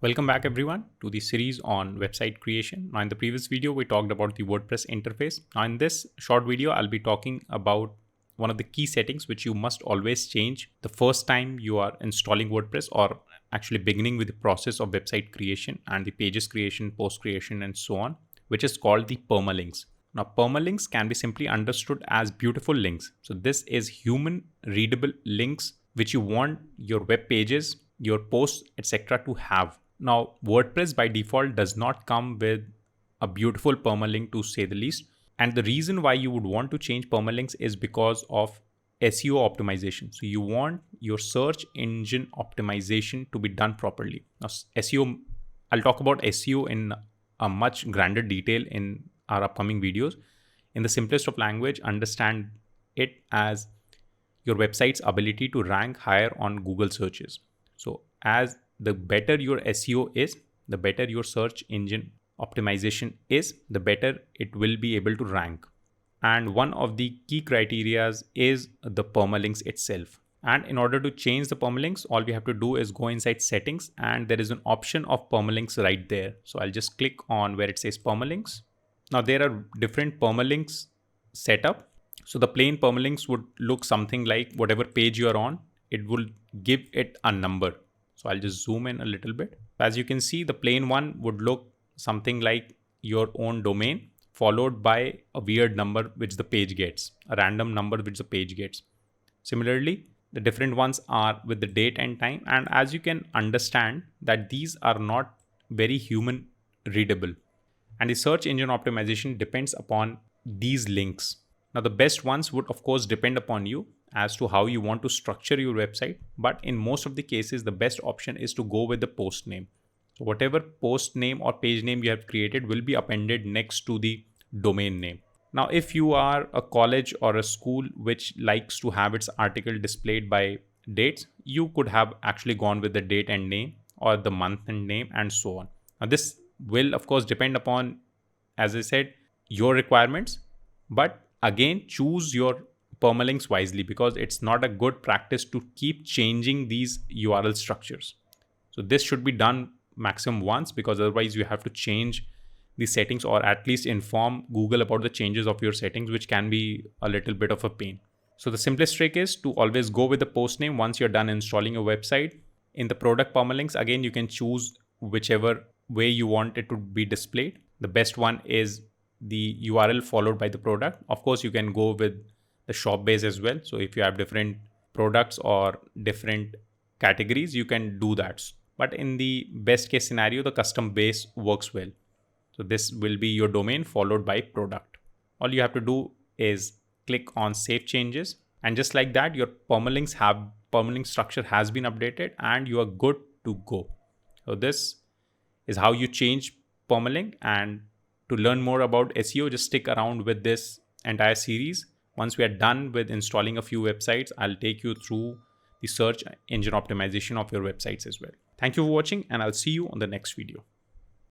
Welcome back everyone to the series on website creation. Now in the previous video, we talked about the WordPress interface. Now in this short video, I'll be talking about one of the key settings which you must always change the first time you are installing WordPress or actually beginning with the process of website creation and the pages creation, post creation, and so on, which is called the permalinks. Now permalinks can be simply understood as beautiful links. So this is human readable links which you want your web pages, your posts, etc. to have. Now, WordPress by default does not come with a beautiful permalink to say the least. And the reason why you would want to change permalinks is because of SEO optimization. So you want your search engine optimization to be done properly. Now, SEO, I'll talk about SEO in a much grander detail in our upcoming videos. In the simplest of language, understand it as your website's ability to rank higher on Google searches. So as the better your SEO is, the better your search engine optimization is, the better it will be able to rank. And one of the key criteria is the permalinks itself. And in order to change the permalinks, all we have to do is go inside settings and there is an option of permalinks right there. So I'll just click on where it says permalinks. Now there are different permalinks setup. So the plain permalinks would look something like whatever page you are on, it will give it a number. So I'll just zoom in a little bit. As you can see, the plain one would look something like your own domain followed by a weird number which the page gets, a random number which the page gets. Similarly, the different ones are with the date and time. And as you can understand that these are not very human readable. And the search engine optimization depends upon these links. Now, the best ones would of course depend upon you as to how you want to structure your website. But in most of the cases, the best option is to go with the post name. So whatever post name or page name you have created will be appended next to the domain name. Now, if you are a college or a school which likes to have its article displayed by dates, you could have actually gone with the date and name or the month and name and so on. Now, this will of course depend upon, as I said, your requirements, but again, choose your permalinks wisely because it's not a good practice to keep changing these URL structures. So this should be done maximum once because otherwise you have to change the settings or at least inform Google about the changes of your settings, which can be a little bit of a pain. So the simplest trick is to always go with the post name once you're done installing your website. In the product permalinks, again, you can choose whichever way you want it to be displayed. The best one is the URL followed by the product. Of course, you can go with the shop base as well. So if you have different products or different categories, you can do that. But in the best case scenario, the custom base works well. So this will be your domain followed by product. All you have to do is click on save changes. And just like that, your permalink structure has been updated and you are good to go. So this is how you change permalink. And to learn more about SEO, just stick around with this entire series. Once we are done with installing a few websites, I'll take you through the search engine optimization of your websites as well. Thank you for watching and I'll see you on the next video.